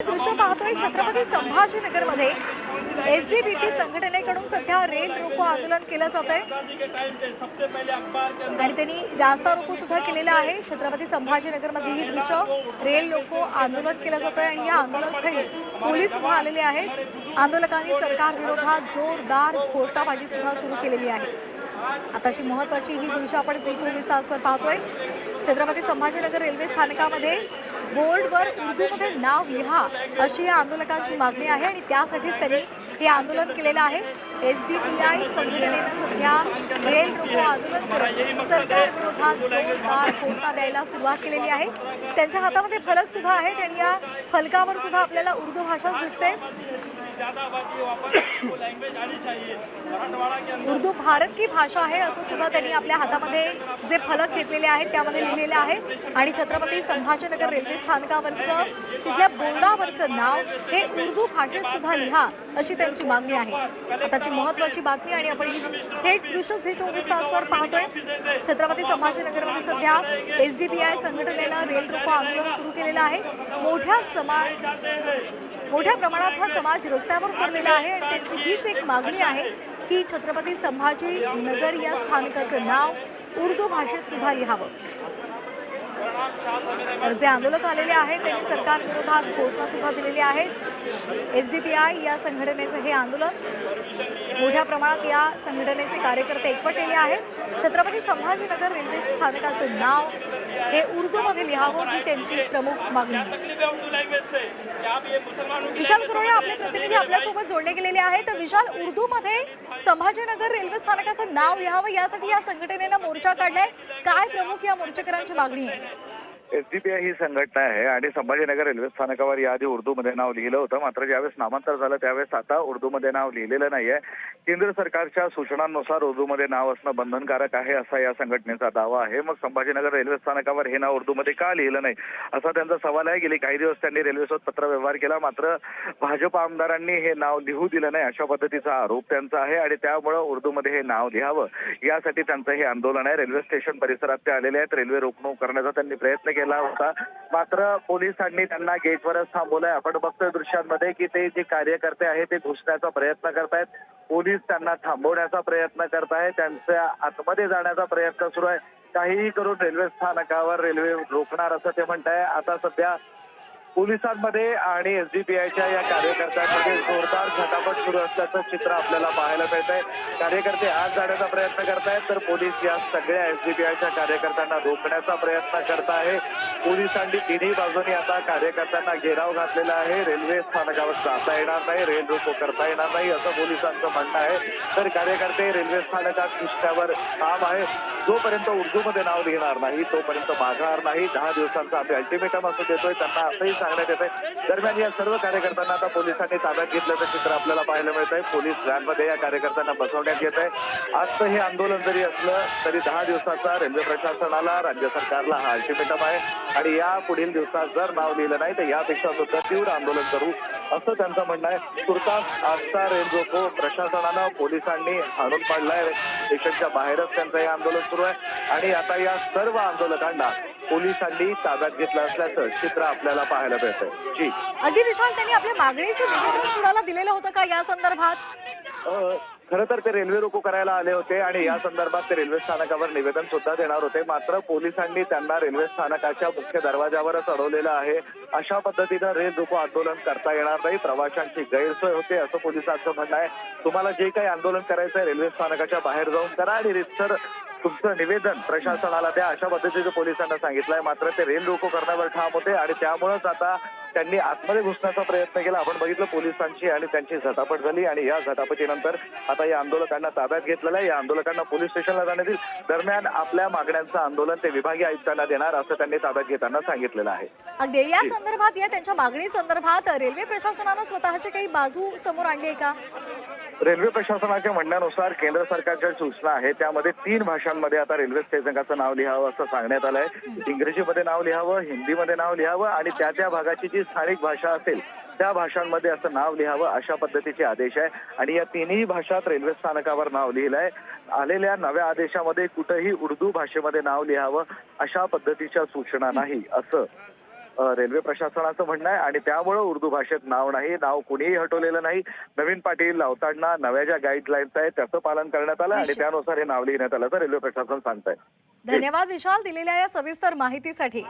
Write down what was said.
दृश्य पाहतोय छत्रपती संभाजीनगरमध्ये एसडीबीपी संघटनेकडून सध्या रेल रोको आंदोलन केलं जात आहे आणि त्यांनी रास्ता रोको सुद्धा केलेला आहे। छत्रपती संभाजीनगरमध्ये ही दृश्य रेल रोको आंदोलन केलं जातोय आणि या आंदोलनस्थळी पोलीस सुद्धा आलेले आहेत। आंदोलकांनी सरकार विरोधात जोरदार घोषणाबाजी सुद्धा सुरू केलेली आहे। आताची महत्त्वाची ही दृश्य आपण झी 24 तासवर पाहतोय। छत्रपती संभाजीनगर रेल्वे स्थानकामध्ये बोर्डवर उर्दूमध्ये नाव लिहा अशी या आंदोलकांची मागणी आहे आणि त्यासाठीच त्यांनी हे आंदोलन केलेलं आहे। एसडीपीआय संघटनेनं सध्या रेल रोको आंदोलन करत सरकार विरोधात जोरदार घोषणा द्यायला सुरुवात केलेली आहे। त्यांच्या हातामध्ये फलक सुद्धा आहेत आणि या फलकावर सुद्धा आपल्याला उर्दू भाषा दिसते। उर्दू भारत की भाषा आहे असं सुद्धा त्यांनी आपल्या हातामध्ये जे फलक घेतलेले आहेत त्यामध्ये लिहिलेले आहे आणि छत्रपती संभाजीनगर रेल्वे स्थानकावरचं तिथल्या बोर्डावरचं नाव हे उर्दू भाषेत सुद्धा लिहा अशी त्यांची मागणी आहे। आताची महत्त्वाची बातमी आणि आपण थेट दृश्य झी 24 तासवर पाहतोय। छत्रपती संभाजीनगरमध्ये सध्या एसडीपीआय संघटनेनं रेल रोको आंदोलन सुरू केलेलं आहे। मोठ्या प्रमाणात हा समाज रस्त्यावर उतरलेला आहे आणि त्यांची हीच एक मागणी आहे की छत्रपती संभाजीनगर या स्थानकाचं नाव उर्दू भाषेत सुद्धा लिहावं। तर जे आंदोलक आलेले आहेत त्यांनी सरकार विरोधात घोषणा सुद्धा दिलेली आहे। एसडीपीआय या संघटनेचं हे आंदोलन मोठ्या प्रमाणात या संघटनेचे कार्यकर्ते एकवटलेले आहेत। छत्रपती संभाजीनगर रेल्वे स्थानकाचं नाव हे उर्दूमध्ये लिहावं ही त्यांची प्रमुख मागणी आहे। विशाल करोळे आपले प्रतिनिधी आपल्यासोबत जोडले गेलेले आहेत। तर विशाल, उर्दूमध्ये संभाजीनगर रेल्वे स्थानकाचं नाव लिहावं यासाठी या संघटनेनं मोर्चा काढलाय, काय प्रमुख या मोर्चेकरांची मागणी आहे? एसडीपीआय ही संघटना आहे आणि संभाजीनगर रेल्वे स्थानकावर याआधी उर्दूमध्ये नाव लिहिलं होतं, मात्र ज्यावेळेस नामांतर झालं त्यावेळेस आता उर्दूमध्ये नाव लिहिलेलं नाहीये। केंद्र सरकारच्या सूचनांनुसार उर्दूमध्ये नाव असणं बंधनकारक आहे असा या संघटनेचा दावा आहे। मग संभाजीनगर रेल्वे स्थानकावर हे नाव उर्दूमध्ये का लिहिलं नाही असा त्यांचा सवाल आहे। गेली काही दिवस त्यांनी रेल्वेसोबत पत्रव्यवहार केला, मात्र भाजप आमदारांनी हे नाव लिहू दिलं नाही अशा पद्धतीचा आरोप त्यांचा आहे आणि त्यामुळे उर्दूमध्ये हे नाव लिहावं यासाठी त्यांचं हे आंदोलन आहे। रेल्वे स्टेशन परिसरात ते आलेले आहेत। रेल्वे रोखणूक करण्याचा त्यांनी प्रयत्न केला होता, मात्र पोलिसांनी त्यांना गेटवरच थांबवलंय। आपण बघतोय दृश्यांमध्ये की ते जे कार्यकर्ते आहेत ते घुसण्याचा प्रयत्न करतायत, पोलीस त्यांना थांबवण्याचा प्रयत्न करतायत, त्यांच्या आतमध्ये जाण्याचा प्रयत्न सुरू आहे। काहीही करून रेल्वे स्थानकावर रेल्वे रोखणार असं ते म्हणताय। आता सध्या पोलिसांमध्ये आणि एसडीपीआयच्या या कार्यकर्त्यांमध्ये जोरदार झटापट सुरू असल्याचं चित्र आपल्याला पाहायला मिळत आहे। कार्यकर्ते आत जाण्याचा प्रयत्न करतायत तर पोलीस या सगळ्या एसडीपीआयच्या कार्यकर्त्यांना रोखण्याचा प्रयत्न करत आहे। पोलिसांनी तिन्ही बाजूनी आता कार्यकर्त्यांना घेराव घातलेला आहे। रेल्वे स्थानकावर जाता येणार नाही, रेल रोको करता येणार नाही असं पोलिसांचं म्हणणं आहे। तर कार्यकर्ते रेल्वे स्थानकात घुसण्यावर ठाम आहे। जोपर्यंत उर्दूमध्ये नाव लिहिणार नाही तोपर्यंत माघार नाही। 10 दिवसांचा आम्ही अल्टिमेटम असं देतोय, त्यांना असंही सांगण्यात येत आहे। दरम्यान या सर्व कार्यकर्त्यांना आता पोलिसांनी ताब्यात घेतल्याचं चित्र आपल्याला पाहायला मिळत आहे। पोलीस व्हॅनमध्ये या कार्यकर्त्यांना बसवण्यात येत आहे। आजचं हे आंदोलन जरी असलं तरी 10 दिवसाचा रेल्वे प्रशासनाला, राज्य सरकारला हा अल्टिमेटम आहे आणि या पुढील दिवसात जर नाव लिहिलं नाही तर यापेक्षा सुद्धा तीव्र आंदोलन करू असं त्यांचं म्हणणं आहे। तुर्तास आजचा रेल रोको प्रशासनानं, पोलिसांनी हाणून पाडलाय। स्टेशनच्या बाहेरच त्यांचं हे आंदोलन सुरू आहे आणि आता या सर्व आंदोलकांना पोलिसांनी ताब्यात घेतलं असल्याचं चित्र आपल्याला पाहायला मिळतंय। जी अगदी विशाल, त्यांनी आपल्या मागणीचं निवेदन कुणाला दिलेलं होतं का या संदर्भात? खरं तर ते रेल्वे रोको करायला आले होते आणि या संदर्भात ते रेल्वे स्थानकावर निवेदन सुद्धा देणार होते, मात्र पोलिसांनी त्यांना रेल्वे स्थानकाच्या मुख्य दरवाजावरच अडवलेलं आहे। अशा पद्धतीनं रेल रोको आंदोलन करता येणार नाही, प्रवाशांची गैरसोय होते असं पोलिसांचं म्हणणं आहे। तुम्हाला जे काही आंदोलन करायचं आहे रेल्वे स्थानकाच्या बाहेर जाऊन करा आणि रितसर तुमचं निवेदन प्रशासनाला द्या अशा पद्धतीचं पोलिसांना सांगितलंय। मात्र ते रेल रोको करण्यावर ठाम होते आणि त्यामुळेच आता त्यांनी आतमध्ये घुसण्याचा प्रयत्न केला। आपण बघितलं पोलिसांची आणि त्यांची झटापट झाली आणि या झटापटीनंतर आता या आंदोलकांना ताब्यात घेतलेलं आहे। या आंदोलकांना पोलीस स्टेशनला जाण्यात येईल। दरम्यान आपल्या मागण्यांचं आंदोलन ते विभागीय आयुक्तांना देणार असं त्यांनी ताब्यात घेताना सांगितलेलं आहे। अगदी या संदर्भात, या त्यांच्या मागणी संदर्भात रेल्वे प्रशासनानं स्वतःची काही बाजू समोर आणली आहे का? रेल्वे प्रशासनाच्या म्हणण्यानुसार केंद्र सरकारच्या सूचना आहे त्यामध्ये 3 भाषांमध्ये आता रेल्वे स्थानकाचं नाव लिहावं असं सांगण्यात आलंय। इंग्रजीमध्ये नाव लिहावं, हिंदीमध्ये नाव लिहावं आणि त्या भागाची जी स्थानिक भाषा असेल त्या भाषांमध्ये असं नाव लिहावं अशा पद्धतीचे आदेश आहे आणि या तिन्ही भाषात रेल्वे स्थानकावर नाव लिहिलंय। आलेल्या नव्या आदेशामध्ये कुठेही उर्दू भाषेमध्ये नाव लिहावं अशा पद्धतीच्या सूचना नाही असं रेल्वे प्रशासनाचं म्हणणं आहे आणि त्यामुळे उर्दू भाषेत नाव नाही, नाव कुणीही हटवलेलं नाही. नवीन पाटी लावताना नव्या ज्या गाईडलाईन्स आहेत त्याचं पालन करण्यात आलं आणि निश्चित. त्यानुसार हे नाव लिहिण्यात आलं, तर रेल्वे प्रशासन सांगतंय. धन्यवाद विशाल दिलेल्या या सविस्तर माहितीसाठी.